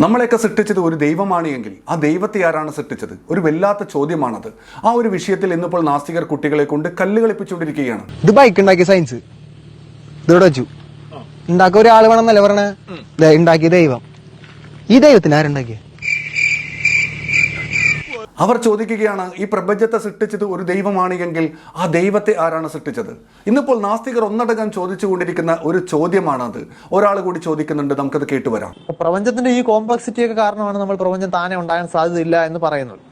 നമ്മളെയൊക്കെ സൃഷ്ടിച്ചത് ഒരു ദൈവമാണ് എങ്കിൽ ആ ദൈവത്തെ ആരാണ് സൃഷ്ടിച്ചത്? ഒരു വല്ലാത്ത ചോദ്യമാണത്. ആ ഒരു വിഷയത്തിൽ ഇന്നിപ്പോൾ നാസ്തികർ കുട്ടികളെ കൊണ്ട് കല്ല് കളിപ്പിച്ചുകൊണ്ടിരിക്കുകയാണ്. ഇത് ബൈക്ക് ഉണ്ടാക്കിയ സയൻസ് ഇതോടെ വെച്ചു ഉണ്ടാക്കിയ ഒരാൾ വേണമെന്നല്ലേ പറഞ്ഞ ഉണ്ടാക്കിയ ദൈവം. ഈ ദൈവത്തിന് ആരുണ്ടാക്കിയ? അവർ ചോദിക്കുകയാണ്, ഈ പ്രപഞ്ചത്തെ സൃഷ്ടിച്ചത് ഒരു ദൈവമാണ് എങ്കിൽ ആ ദൈവത്തെ ആരാണ് സൃഷ്ടിച്ചത്? ഇന്നിപ്പോൾ നാസ്തികർ ഒന്നടങ്കം ചോദിച്ചുകൊണ്ടിരിക്കുന്ന ഒരു ചോദ്യമാണത്. ഒരാൾ കൂടി ചോദിക്കുന്നുണ്ട്, നമുക്കത് കേട്ടുവരാം. പ്രപഞ്ചത്തിന്റെ ഈ കോംപ്ലക്സിറ്റി ഒക്കെ കാരണമാണ് നമ്മൾ പ്രപഞ്ചം താനെ ഉണ്ടാകാൻ സാധ്യതയില്ല എന്ന് പറയുന്നത്.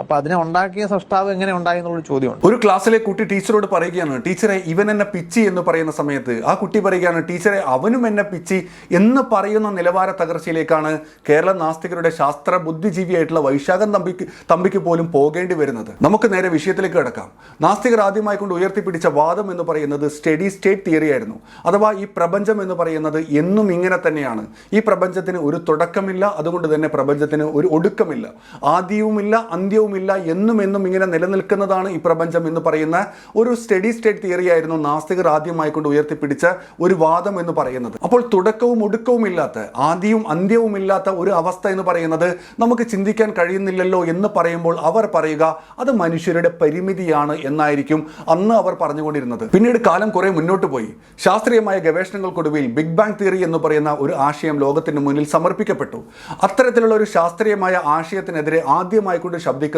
അപ്പൊ അതിനെ ഉണ്ടാക്കിയ സൃഷ്ടാവ് എങ്ങനെ ഉണ്ടായി എന്നുള്ളൊരു ചോദ്യമാണ്. ഒരു ക്ലാസ്സിലെ കുട്ടി ടീച്ചറോട് പറയുകയാണ്, ടീച്ചറെ ഇവൻ എന്നെ പിച്ചി എന്ന് പറയുന്ന സമയത്ത് ആ കുട്ടി പറയുകയാണ്, ടീച്ചറെ അവനും എന്നെ പിച്ചി എന്ന് പറയുന്ന നിലവാര തകർച്ചയിലേക്കാണ് കേരള നാസ്തികരുടെ ശാസ്ത്ര ബുദ്ധിജീവിയായിട്ടുള്ള വൈശാഖൻ തമ്പിക്ക് പോലും പോകേണ്ടി വരുന്നത്. നമുക്ക് നേരെ വിഷയത്തിലേക്ക് കിടക്കാം. നാസ്തികർ ആദ്യമായി കൊണ്ട് ഉയർത്തിപ്പിടിച്ച വാദം എന്ന് പറയുന്നത് സ്റ്റഡി സ്റ്റേറ്റ് തിയറി ആയിരുന്നു. അഥവാ ഈ പ്രപഞ്ചം എന്ന് പറയുന്നത് എന്നും ഇങ്ങനെ തന്നെയാണ്. ഈ പ്രപഞ്ചത്തിന് ഒരു തുടക്കമില്ല, അതുകൊണ്ട് തന്നെ പ്രപഞ്ചത്തിന് ഒരു ഒടുക്കമില്ല, ആദ്യവുമില്ല അന്ത്യവും എന്നും ഇങ്ങനെ നിലനിൽക്കുന്നതാണ് ഈ പ്രപഞ്ചം എന്ന് പറയുന്ന ഒരു സ്റ്റഡി സ്റ്റേറ്റ് തിയറി ആയിരുന്നു നാസ്തികർ ആദ്യമായി കൊണ്ട് ഉയർത്തിപ്പിടിച്ച ഒരു വാദം എന്ന് പറയുന്നത്. അപ്പോൾ തുടക്കവും ഒടുക്കവും ഇല്ലാത്ത, ആദ്യവും അന്ത്യവും ഇല്ലാത്ത ഒരു അവസ്ഥ എന്ന് പറയുന്നത് നമുക്ക് ചിന്തിക്കാൻ കഴിയുന്നില്ലല്ലോ എന്ന് പറയുമ്പോൾ അവർ പറയുക അത് മനുഷ്യരുടെ പരിമിതിയാണ് എന്നായിരിക്കും അന്ന് അവർ പറഞ്ഞുകൊണ്ടിരുന്നത്. പിന്നീട് കാലം കുറെ മുന്നോട്ട് പോയി. ശാസ്ത്രീയമായ ഗവേഷണങ്ങൾക്കൊടുവിൽ ബിഗ് ബാങ് തിയറി എന്ന് പറയുന്ന ഒരു ആശയം ലോകത്തിന് മുന്നിൽ സമർപ്പിക്കപ്പെട്ടു. അത്തരത്തിലുള്ള ഒരു ശാസ്ത്രീയമായ ആശയത്തിനെതിരെ ആദ്യമായി കൊണ്ട് ശബ്ദിക്കുന്നത്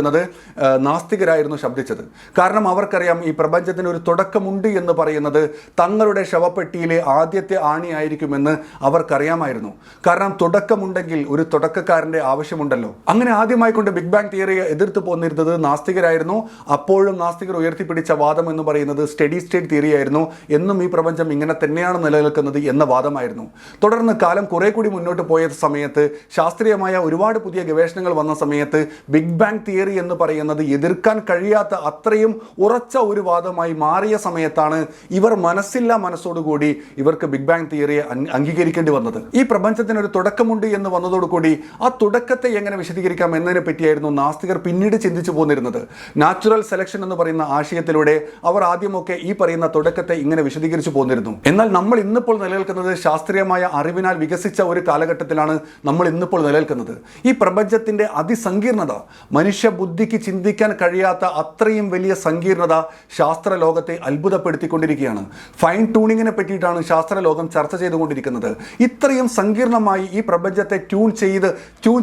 നാസ്തികരായിരുന്നു ശബ്ദിച്ചത്. കാരണം അവർക്കറിയാം ഈ പ്രപഞ്ചത്തിന് ഒരു തുടക്കമുണ്ട് എന്ന് പറയുന്നത് തങ്ങളുടെ ശവപ്പെട്ടിയിലെ ആദ്യത്തെ ആണിയായിരിക്കുമെന്ന് അവർക്കറിയാമായിരുന്നു. കാരണം തുടക്കമുണ്ടെങ്കിൽ ഒരു തുടക്കക്കാരൻ്റെ ആവശ്യമുണ്ടല്ലോ. അങ്ങനെ ആദ്യമായി കൊണ്ട് ബിഗ് ബാങ് തിയറിയെ എതിർത്ത് പോന്നിരുന്നത് നാസ്തികരായിരുന്നു. അപ്പോഴും നാസ്തികർ ഉയർത്തിപ്പിടിച്ച വാദം എന്ന് പറയുന്നത് സ്റ്റഡി സ്റ്റേറ്റ് തിയറി ആയിരുന്നു. എന്നും ഈ പ്രപഞ്ചം ഇങ്ങനെ തന്നെയാണ് നിലനിൽക്കുന്നത് എന്ന വാദമായിരുന്നു. തുടർന്ന് കാലം കുറെ കൂടി മുന്നോട്ട് പോയ സമയത്ത്, ശാസ്ത്രീയമായ ഒരുപാട് പുതിയ ഗവേഷണങ്ങൾ വന്ന സമയത്ത് ബിഗ് ബാങ് തിയറി എന്ന് പറയുന്നത് എതിർക്കാൻ കഴിയാത്ത അത്രയും ഉറച്ച ഒരു വാദമായി മാറിയ സമയത്താണ് ഇവർ മനസ്സോടുകൂടി ഇവർക്ക് ബിഗ് ബാങ് തിയറിയെ അംഗീകരിക്കേണ്ടി വന്നത്. ഈ പ്രപഞ്ചത്തിന് ഒരു തുടക്കമുണ്ട് എന്ന് വന്നതോടുകൂടി ആ തുടക്കത്തെ എങ്ങനെ വിശദീകരിക്കാം എന്നതിനെ പറ്റിയായിരുന്നു നാസ്തികർ പിന്നീട് ചിന്തിച്ചു പോന്നിരുന്നത്. നാച്ചുറൽ സെലക്ഷൻ എന്ന് പറയുന്ന ആശയത്തിലൂടെ അവർ ആദ്യമൊക്കെ ഈ പറയുന്ന തുടക്കത്തെ ഇങ്ങനെ വിശദീകരിച്ചു പോന്നിരുന്നു. എന്നാൽ നമ്മൾ ഇന്നിപ്പോൾ നിലനിൽക്കുന്നത് ശാസ്ത്രീയമായ അറിവിനാൽ വികസിച്ച ഒരു കാലഘട്ടത്തിലാണ് നമ്മൾ ഇന്നിപ്പോൾ നിലനിൽക്കുന്നത്. ഈ പ്രപഞ്ചത്തിന്റെ അതിസങ്കീർണത, മനുഷ്യ ബുദ്ധിക്ക് ചിന്തിക്കാൻ കഴിയാത്ത അത്രയും വലിയ സങ്കീർണത ശാസ്ത്ര ലോകത്തെ അത്ഭുതപ്പെടുത്തിക്കൊണ്ടിരിക്കുകയാണ്. ഫൈൻ ട്യൂണിങ്ങിനെ പറ്റിയിട്ടാണ് ശാസ്ത്രലോകം ചർച്ച ചെയ്തുകൊണ്ടിരിക്കുന്നത്. ഇത്രയും സങ്കീർണമായി ഈ പ്രപഞ്ചത്തെ ട്യൂൺ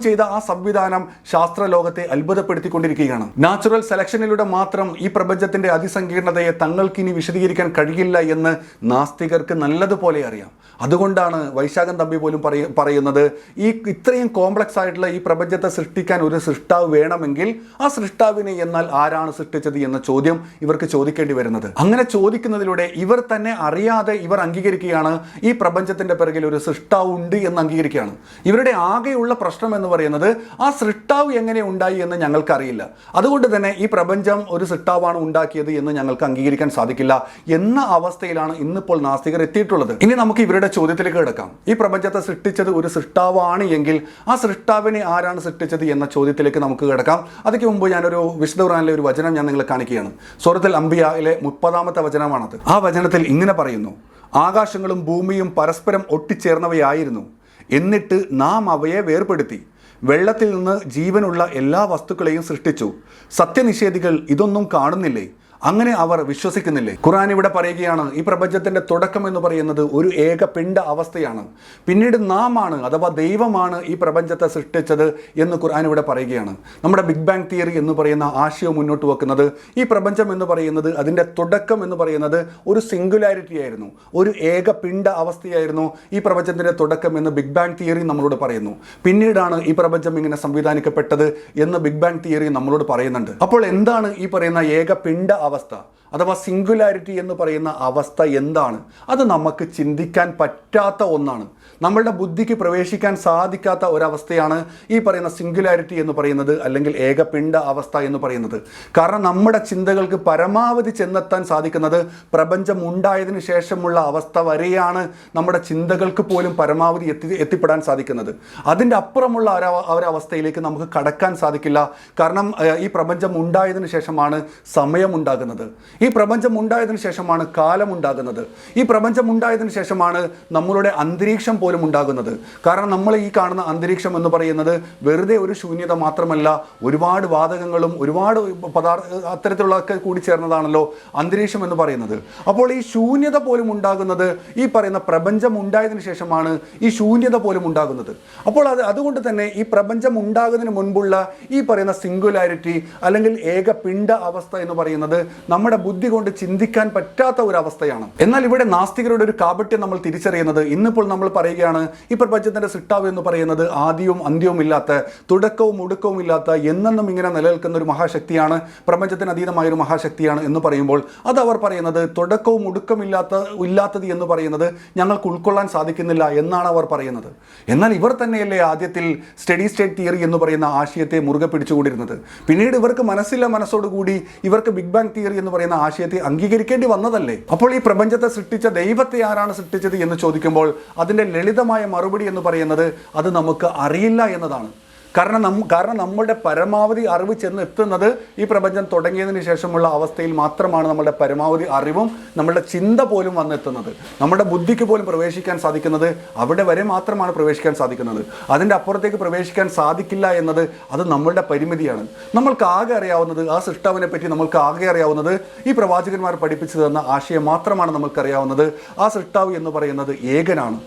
ചെയ്ത ആ സംവിധാനം ശാസ്ത്രലോകത്തെ അത്ഭുതപ്പെടുത്തിക്കൊണ്ടിരിക്കുകയാണ്. നാച്ചുറൽ സെലക്ഷനിലൂടെ മാത്രം ഈ പ്രപഞ്ചത്തിന്റെ അതിസങ്കീർണതയെ തങ്ങൾക്കിനി വിശദീകരിക്കാൻ കഴിയില്ല എന്ന് നാസ്തികർക്ക് നല്ലതുപോലെ അറിയാം. അതുകൊണ്ടാണ് വൈശാഖൻ തമ്പി പോലും പറയുന്നത്, ഈ ഇത്രയും കോംപ്ലക്സ് ആയിട്ടുള്ള ഈ പ്രപഞ്ചത്തെ സൃഷ്ടിക്കാൻ ഒരു സൃഷ്ടാവ് വേണമെങ്കിൽ ആ സൃഷ്ടാവിനെ എന്നാൽ ആരാണ് സൃഷ്ടിച്ചത് എന്ന ചോദ്യം ഇവർക്ക് ചോദിക്കേണ്ടി വരുന്നത്. അങ്ങനെ ചോദിക്കുന്നതിലൂടെ ഇവർ തന്നെ അറിയാതെ ഇവർ അംഗീകരിക്കുകയാണ് ഈ പ്രപഞ്ചത്തിന്റെ പിറകിൽ ഒരു സൃഷ്ടാവ് ഉണ്ട് എന്ന് അംഗീകരിക്കുകയാണ്. ഇവരുടെ ആകെയുള്ള പ്രശ്നം എന്ന് പറയുന്നത് ആ സൃഷ്ടാവ് എങ്ങനെ ഉണ്ടായി എന്ന് ഞങ്ങൾക്കറിയില്ല, അതുകൊണ്ട് തന്നെ ഈ പ്രപഞ്ചം ഒരു സൃഷ്ടാവാണ് ഉണ്ടാക്കിയത് എന്ന് ഞങ്ങൾക്ക് അംഗീകരിക്കാൻ സാധിക്കില്ല എന്ന അവസ്ഥയിലാണ് ഇന്നിപ്പോൾ നാസ്തികർ എത്തിയിട്ടുള്ളത്. ഇനി നമുക്ക് ഇവരുടെ ചോദ്യത്തിലേക്ക് കിടക്കാം. ഈ പ്രപഞ്ചത്തെ സൃഷ്ടിച്ചത് ഒരു സൃഷ്ടാവാണ് എങ്കിൽ ആ സൃഷ്ടാവിനെ ആരാണ് സൃഷ്ടിച്ചത് എന്ന ചോദ്യത്തിലേക്ക് നമുക്ക് കിടക്കാം. അതിക്ക് മുമ്പ് ഞാനൊരു വിശുദ്ധ ഖുർആനിലെ ഒരു വചനം ഞാൻ നിങ്ങളെ കാണിക്കുകയാണ്. സൂറത്തുൽ അംബിയയിലെ 30-ാമത്തെ വചനമാണത്. ആ വചനത്തിൽ ഇങ്ങനെ പറയുന്നു, ആകാശങ്ങളും ഭൂമിയും പരസ്പരം ഒട്ടിച്ചേർന്നവയായിരുന്നു, എന്നിട്ട് നാം അവയെ വേർപെടുത്തി വെള്ളത്തിൽ നിന്ന് ജീവനുള്ള എല്ലാ വസ്തുക്കളെയും സൃഷ്ടിച്ചു. സത്യനിഷേധികൾ ഇതൊന്നും കാണുന്നില്ലേ? അങ്ങനെ അവർ വിശ്വസിക്കുന്നില്ലേ? ഖുർആൻ ഇവിടെ പറയുകയാണ്, ഈ പ്രപഞ്ചത്തിന്റെ തുടക്കം എന്ന് പറയുന്നത് ഒരു ഏകപിണ്ഡ അവസ്ഥയാണ്. പിന്നീട് നാമാണ് അഥവാ ദൈവമാണ് ഈ പ്രപഞ്ചത്തെ സൃഷ്ടിച്ചത് എന്ന് ഖുർആൻ ഇവിടെ പറയുകയാണ്. നമ്മുടെ ബിഗ് ബാങ് തിയറി എന്ന് പറയുന്ന ആശയം മുന്നോട്ട് വെക്കുന്നത് ഈ പ്രപഞ്ചം എന്ന് പറയുന്നത് അതിൻ്റെ തുടക്കം എന്ന് പറയുന്നത് ഒരു സിംഗുലാരിറ്റി ആയിരുന്നു, ഒരു ഏകപിണ്ഡ അവസ്ഥയായിരുന്നു ഈ പ്രപഞ്ചത്തിന്റെ തുടക്കം എന്ന് ബിഗ് ബാങ് തിയറി നമ്മളോട് പറയുന്നു. പിന്നീടാണ് ഈ പ്രപഞ്ചം ഇങ്ങനെ സംവിധാനിക്കപ്പെട്ടത് എന്ന് ബിഗ് ബാങ് തിയറി നമ്മളോട് പറയുന്നുണ്ട്. അപ്പോൾ എന്താണ് ഈ പറയുന്ന ഏകപിണ്ഡ അവസ്ഥ അഥവാ സിംഗുലാരിറ്റി എന്ന് പറയുന്ന അവസ്ഥ എന്താണ്? അത് നമുക്ക് ചിന്തിക്കാൻ പറ്റാത്ത ഒന്നാണ്. നമ്മളുടെ ബുദ്ധിക്ക് പ്രവേശിക്കാൻ സാധിക്കാത്ത ഒരവസ്ഥയാണ് ഈ പറയുന്ന സിംഗുലാരിറ്റി എന്ന് പറയുന്നത്, അല്ലെങ്കിൽ ഏകപിണ്ഡ അവസ്ഥ എന്ന് പറയുന്നത്. കാരണം നമ്മുടെ ചിന്തകൾക്ക് പരമാവധി ചെന്നെത്താൻ സാധിക്കുന്നത് പ്രപഞ്ചം ഉണ്ടായതിനു ശേഷമുള്ള അവസ്ഥ വരെയാണ് നമ്മുടെ ചിന്തകൾക്ക് പോലും പരമാവധി എത്തിപ്പെടാൻ സാധിക്കുന്നത്. അതിൻ്റെ അപ്പുറമുള്ള ഒരവസ്ഥയിലേക്ക് നമുക്ക് കടക്കാൻ സാധിക്കില്ല. കാരണം ഈ പ്രപഞ്ചം ഉണ്ടായതിനു ശേഷമാണ് സമയം ഉണ്ടാകുന്നത്. ഉണ്ടാകുന്നത്. ഈ പ്രപഞ്ചം ഉണ്ടായതിനു ശേഷമാണ് കാലം ഉണ്ടാകുന്നത്. ഈ പ്രപഞ്ചം ഉണ്ടായതിനു ശേഷമാണ് നമ്മളുടെ അന്തരീക്ഷം പോലും ഉണ്ടാകുന്നത്. കാരണം നമ്മൾ ഈ കാണുന്ന അന്തരീക്ഷം എന്ന് പറയുന്നത് വെറുതെ ഒരു ശൂന്യത മാത്രമല്ല, ഒരുപാട് വാതകങ്ങളും ഒരുപാട് അത്തരത്തിലുള്ളതൊക്കെ കൂടി ചേർന്നതാണല്ലോ അന്തരീക്ഷം എന്ന് പറയുന്നത്. അപ്പോൾ ഈ ശൂന്യത പോലും ഉണ്ടാകുന്നത് ഈ പറയുന്ന പ്രപഞ്ചം ഉണ്ടായതിനു ശേഷമാണ് ഈ ശൂന്യത പോലും ഉണ്ടാകുന്നത്. അപ്പോൾ അതുകൊണ്ട് തന്നെ ഈ പ്രപഞ്ചം ഉണ്ടാകുന്നതിന് മുൻപുള്ള ഈ പറയുന്ന സിംഗുലാരിറ്റി അല്ലെങ്കിൽ ഏക പിണ്ഡ അവസ്ഥ എന്ന് പറയുന്നത് നമ്മുടെ ബുദ്ധി കൊണ്ട് ചിന്തിക്കാൻ പറ്റാത്ത ഒരു അവസ്ഥയാണ്. എന്നാൽ ഇവിടെ നാസ്തികരുടെ ഒരു കാപട്യം നമ്മൾ തിരിച്ചറിയുന്നത്, ഇന്നിപ്പോൾ നമ്മൾ പറയുകയാണ് ഈ പ്രപഞ്ചത്തിന്റെ സൃഷ്ടാവ് എന്ന് പറയുന്നത് ആദ്യവും അന്ത്യവും ഇല്ലാത്ത, തുടക്കവും ഒടുക്കവും ഇല്ലാത്ത, എന്നെന്നും ഇങ്ങനെ നിലനിൽക്കുന്ന ഒരു മഹാശക്തിയാണ്, പ്രപഞ്ചത്തിന് അതീതമായ ഒരു മഹാശക്തിയാണ് എന്ന് പറയുമ്പോൾ അത് അവർ പറയുന്നത് തുടക്കവും ഒടുക്കവും ഇല്ലാത്തത് എന്ന് പറയുന്നത് ഞങ്ങൾക്ക് ഉൾക്കൊള്ളാൻ സാധിക്കുന്നില്ല എന്നാണ് അവർ പറയുന്നത്. എന്നാൽ ഇവർ തന്നെയല്ലേ ആദ്യത്തിൽ സ്റ്റഡി സ്റ്റേറ്റ് തിയറി എന്ന് പറയുന്ന ആശയത്തെ മുറുകെ പിടിച്ചുകൊണ്ടിരുന്നത്. പിന്നീട് ഇവർക്ക് മനസ്സോടുകൂടി ഇവർക്ക് ബിഗ് ബാങ് തിയറി എന്ന് പറയുന്ന ആശയത്തെ അംഗീകരിക്കേണ്ടി വന്നതല്ലേ. അപ്പോൾ ഈ പ്രപഞ്ചത്തെ സൃഷ്ടിച്ച ദൈവത്തെ ആരാണ് സൃഷ്ടിച്ചത് എന്ന് ചോദിക്കുമ്പോൾ അതിൻ്റെ ലളിതമായ മറുപടി എന്ന് പറയുന്നത് അത് നമുക്ക് അറിയില്ല എന്നതാണ്. കാരണം നമ്മളുടെ പരമാവധി അറിവ് ചെന്ന് എത്തുന്നത് ഈ പ്രപഞ്ചം തുടങ്ങിയതിന് ശേഷമുള്ള അവസ്ഥയിൽ മാത്രമാണ്. നമ്മളുടെ പരമാവധി അറിവും നമ്മളുടെ ചിന്ത പോലും വന്നെത്തുന്നത്, നമ്മുടെ ബുദ്ധിക്ക് പോലും പ്രവേശിക്കാൻ സാധിക്കുന്നത് അവിടെ വരെ മാത്രമാണ് പ്രവേശിക്കാൻ സാധിക്കുന്നത്. അതിൻ്റെ അപ്പുറത്തേക്ക് പ്രവേശിക്കാൻ സാധിക്കില്ല എന്നത് അത് നമ്മളുടെ പരിമിതിയാണ്. നമ്മൾക്ക് ആകെ അറിയാവുന്നത്, ആ സൃഷ്ടാവിനെ പറ്റി നമ്മൾക്ക് ആകെ അറിയാവുന്നത് ഈ പ്രവാചകന്മാർ പഠിപ്പിച്ചു തന്ന ആശയം മാത്രമാണ് നമ്മൾക്കറിയാവുന്നത്. ആ സൃഷ്ടാവ് എന്ന് പറയുന്നത് ഏകനാണ്.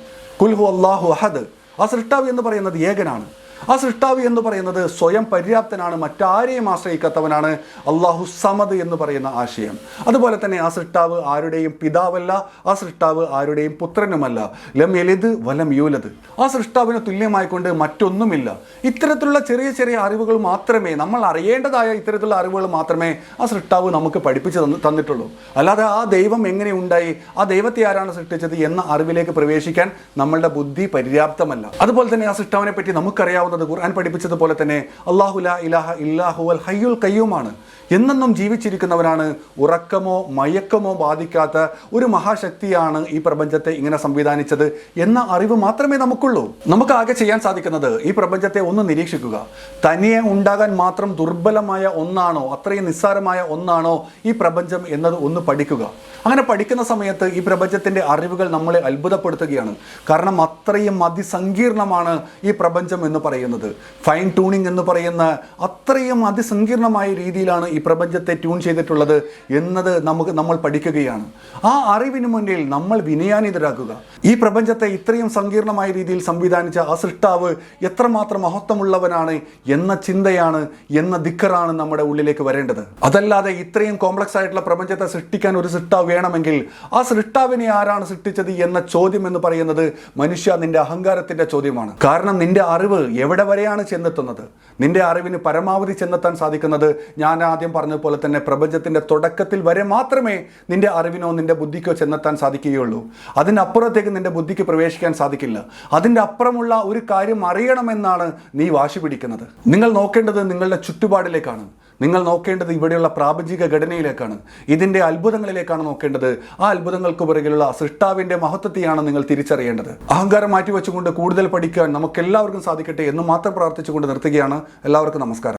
ഖുൽ ഹു അല്ലാഹു അഹദ്. ആ സൃഷ്ടാവ് എന്ന് പറയുന്നത് ഏകനാണ്. ആ സൃഷ്ടാവ് എന്ന് പറയുന്നത് സ്വയം പര്യാപ്തനാണ്, മറ്റാരെയും ആശ്രയിക്കാത്തവനാണ്. അല്ലാഹു സമദ് എന്ന് പറയുന്ന ആശയം. അതുപോലെ തന്നെ ആ സൃഷ്ടാവ് ആരുടെയും പിതാവല്ല, ആ സൃഷ്ടാവ് ആരുടെയും പുത്രനുമല്ല. ലം യലിദ് വലം യൂലദ്. ആ സൃഷ്ടാവിന് തുല്യമായിക്കൊണ്ട് മറ്റൊന്നുമില്ല. ഇത്തരത്തിലുള്ള ചെറിയ ചെറിയ അറിവുകൾ മാത്രമേ, നമ്മൾ അറിയേണ്ടതായ ഇത്തരത്തിലുള്ള അറിവുകൾ മാത്രമേ ആ സൃഷ്ടാവ് നമുക്ക് പഠിപ്പിച്ച് തന്നിട്ടുള്ളൂ. അല്ലാതെ ആ ദൈവം എങ്ങനെ ഉണ്ടായി, ആ ദൈവത്തെ ആരാണ് സൃഷ്ടിച്ചത് എന്ന അറിവിലേക്ക് പ്രവേശിക്കാൻ നമ്മളുടെ ബുദ്ധി പര്യാപ്തമല്ല. അതുപോലെ തന്നെ ആ സൃഷ്ടാവിനെ പറ്റി നമുക്കറിയാവുന്ന ഖുർആൻ പഠിപ്പിച്ചതുപോലെ തന്നെ അല്ലാഹു ലാ ഇലാഹ ഇല്ലാ ഹുവൽ ഹയ്യുൽ ഖയ്യൂമാണ്. എന്നെന്നും ജീവിച്ചിരിക്കുന്നവനാണ്. ഉറക്കമോ മയക്കമോ ബാധിക്കാത്ത ഒരു മഹാശക്തിയാണ് ഈ പ്രപഞ്ചത്തെ ഇങ്ങനെ സംവിധാനിച്ചത് എന്ന അറിവ് മാത്രമേ നമുക്കുള്ളൂ. നമുക്ക് ആകെ ചെയ്യാൻ സാധിക്കുന്നത് ഈ പ്രപഞ്ചത്തെ ഒന്ന് നിരീക്ഷിക്കുക. തനിയെ ഉണ്ടാകാൻ മാത്രം ദുർബലമായ ഒന്നാണോ, അത്രയും നിസ്സാരമായ ഒന്നാണോ ഈ പ്രപഞ്ചം എന്നത് ഒന്ന് പഠിക്കുക. അങ്ങനെ പഠിക്കുന്ന സമയത്ത് ഈ പ്രപഞ്ചത്തിൻ്റെ അറിവുകൾ നമ്മളെ അത്ഭുതപ്പെടുത്തുകയാണ്. കാരണം അത്രയും അതിസങ്കീർണമാണ് ഈ പ്രപഞ്ചം എന്ന് പറയുന്നത്. ഫൈൻ ട്യൂണിങ് എന്ന് പറയുന്ന അത്രയും അതിസങ്കീർണമായ രീതിയിലാണ് ഈ പ്രപഞ്ചത്തെ ട്യൂൺ ചെയ്തിട്ടുള്ളത് എന്നത് നമ്മൾ പഠിക്കുകയാണ്. ആ അറിവിന് മുന്നിൽ നമ്മൾ വിനയാനിതരാക്കുക. ഈ പ്രപഞ്ചത്തെ ഇത്രയും സങ്കീർണമായ രീതിയിൽ സംവിധാനിച്ച ആ സൃഷ്ടാവ് എത്രമാത്രം മഹത്വമുള്ളവനാണ് എന്ന ചിന്തയാണ്, എന്ന ധിക്കറാണ് നമ്മുടെ ഉള്ളിലേക്ക് വരേണ്ടത്. അതല്ലാതെ ഇത്രയും കോംപ്ലക്സ് ആയിട്ടുള്ള പ്രപഞ്ചത്തെ സൃഷ്ടിക്കാൻ ഒരു സൃഷ്ടാവ് വേണമെങ്കിൽ ആ സൃഷ്ടാവിനെ ആരാണ് സൃഷ്ടിച്ചത് എന്ന ചോദ്യം എന്ന് പറയുന്നത് മനുഷ്യ, നിന്റെ അഹങ്കാരത്തിന്റെ ചോദ്യമാണ്. കാരണം നിന്റെ അറിവ് എവിടെ വരെയാണ് ചെന്നെത്തുന്നത്? നിന്റെ അറിവിന് പരമാവധി ചെന്നെത്താൻ സാധിക്കുന്നത് ഞാൻ ആദ്യം പറഞ്ഞതുപോലെ തന്നെ പ്രപഞ്ചത്തിന്റെ തുടക്കത്തിൽ വരെ മാത്രമേ നിന്റെ അറിവിനോ നിന്റെ ബുദ്ധിക്കോ ചെന്നെത്താൻ സാധിക്കുകയുള്ളൂ. അതിനപ്പുറത്തേക്ക് നിന്റെ ബുദ്ധിക്ക് പ്രവേശിക്കാൻ സാധിക്കില്ല. അതിൻ്റെ അപ്പുറമുള്ള ഒരു കാര്യം അറിയണമെന്നാണ് നീ വാശി പിടിക്കുന്നത്. നിങ്ങൾ നോക്കേണ്ടത് നിങ്ങളുടെ ചുറ്റുപാടിലേക്കാണ്. നിങ്ങൾ നോക്കേണ്ടത് ഇവിടെയുള്ള പ്രാപഞ്ചിക ഘടനയിലേക്കാണ്, ഇതിൻ്റെ അത്ഭുതങ്ങളിലേക്കാണ് നോക്കേണ്ടത്. ആ അത്ഭുതങ്ങൾക്ക് പുറകിലുള്ള സൃഷ്ടാവിൻ്റെ മഹത്വത്തെയാണ് നിങ്ങൾ തിരിച്ചറിയേണ്ടത്. അഹങ്കാരം മാറ്റിവെച്ചുകൊണ്ട് കൂടുതൽ പഠിക്കാൻ നമുക്കെല്ലാവർക്കും സാധിക്കട്ടെ എന്ന് മാത്രം പ്രാർത്ഥിച്ചുകൊണ്ട് നിർത്തുകയാണ്. എല്ലാവർക്കും നമസ്കാരം.